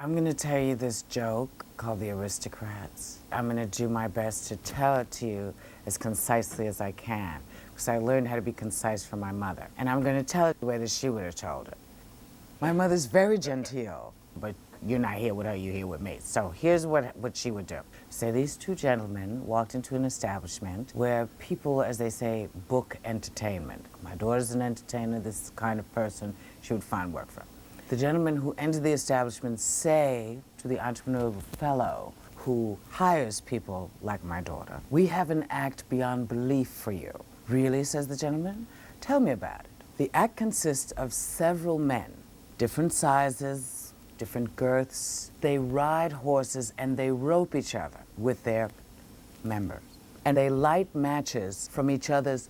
I'm gonna tell you this joke called the Aristocrats. I'm gonna do my best to tell it to you as concisely as I can, because I learned how to be concise from my mother. And I'm gonna tell it the way that she would have told it. My mother's very genteel, but you're not here with her, you're here with me. So here's what she would do. Say these two gentlemen walked into an establishment where people, as they say, book entertainment. My daughter's an entertainer, this is the kind of person she would find work for. The gentlemen who enter the establishment say to the entrepreneurial fellow who hires people like my daughter, "We have an act beyond belief for you." "Really?" says the gentleman. "Tell me about it." The act consists of several men, different sizes, different girths. They ride horses and they rope each other with their members. And they light matches from each other's.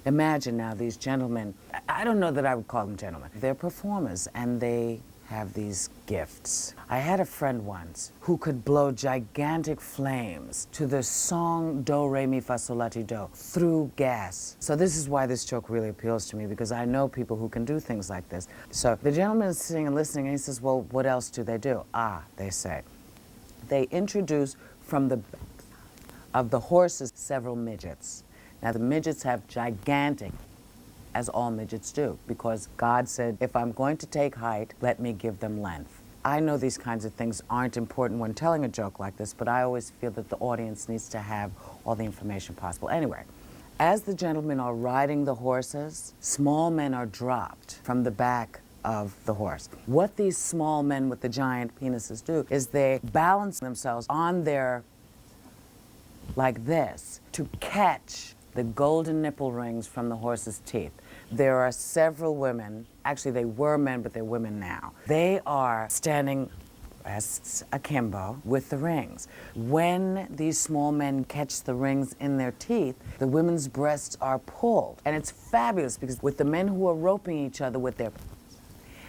Imagine now these gentlemen, I don't know that I would call them gentlemen. They're performers and they have these gifts. I had a friend once who could blow gigantic flames to the song Do, Re, Mi, Fa, Sol, La, Ti, Do through gas. So this is why this joke really appeals to me, because I know people who can do things like this. So the gentleman is sitting and listening and he says, "Well, what else do they do?" "Ah," they say, "they introduce from the backs of the horses several midgets." Now the midgets have gigantic, as all midgets do, because God said, if I'm going to take height, let me give them length. I know these kinds of things aren't important when telling a joke like this, but I always feel that the audience needs to have all the information possible. Anyway, as the gentlemen are riding the horses, small men are dropped from the back of the horse. What these small men with the giant penises do is they balance themselves on their, like this, to catch the golden nipple rings from the horse's teeth. There are several women, actually they were men, but they're women now. They are standing breasts akimbo with the rings. When these small men catch the rings in their teeth, the women's breasts are pulled. And it's fabulous because with the men who are roping each other with their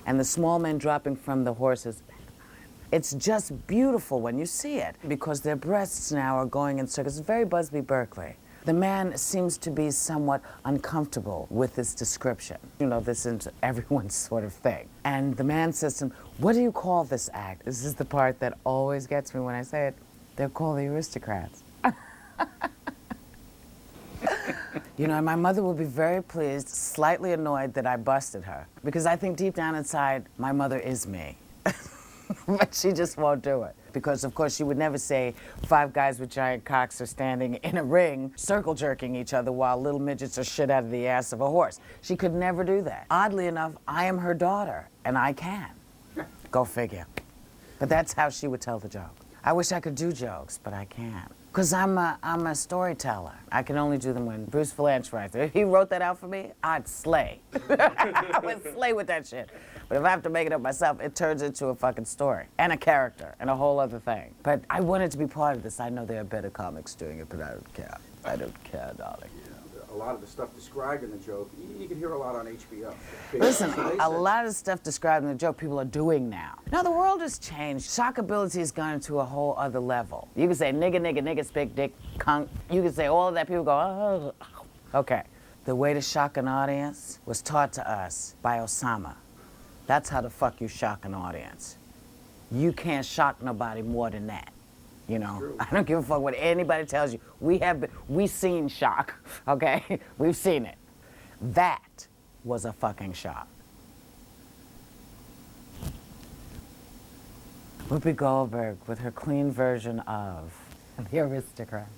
and the small men dropping from the horses, it's just beautiful when you see it because their breasts now are going in circles. It's very Busby Berkeley. The man seems to be somewhat uncomfortable with this description. You know, this isn't everyone's sort of thing. And the man says to him, "What do you call this act?" This is the part that always gets me when I say it. They're called the Aristocrats. You know, and my mother will be very pleased, slightly annoyed that I busted her, because I think deep down inside, my mother is me. But she just won't do it. Because, of course, she would never say 5 guys with giant cocks are standing in a ring, circle jerking each other while little midgets are shit out of the ass of a horse. She could never do that. Oddly enough, I am her daughter, and I can. Go figure. But that's how she would tell the joke. I wish I could do jokes, but I can't. Because I'm a storyteller. I can only do them when Bruce Valanche writes. If he wrote that out for me, I'd slay. I would slay with that shit. But if I have to make it up myself, it turns into a fucking story and a character and a whole other thing. But I wanted to be part of this. I know there are better comics doing it, but I don't care. I don't care, darling. A lot of the stuff described in the joke, you can hear a lot on HBO. Listen, a lot of stuff described in the joke people are doing now. Now, the world has changed. Shockability has gone to a whole other level. You can say nigga, nigga, nigga, spick, dick, cunt. You can say all of that, people go, oh. Okay. The way to shock an audience was taught to us by Osama. That's how the fuck you shock an audience. You can't shock nobody more than that. You know, I don't give a fuck what anybody tells you. We've seen shock, okay? We've seen it. That was a fucking shock. Whoopi Goldberg with her clean version of The Aristocrats.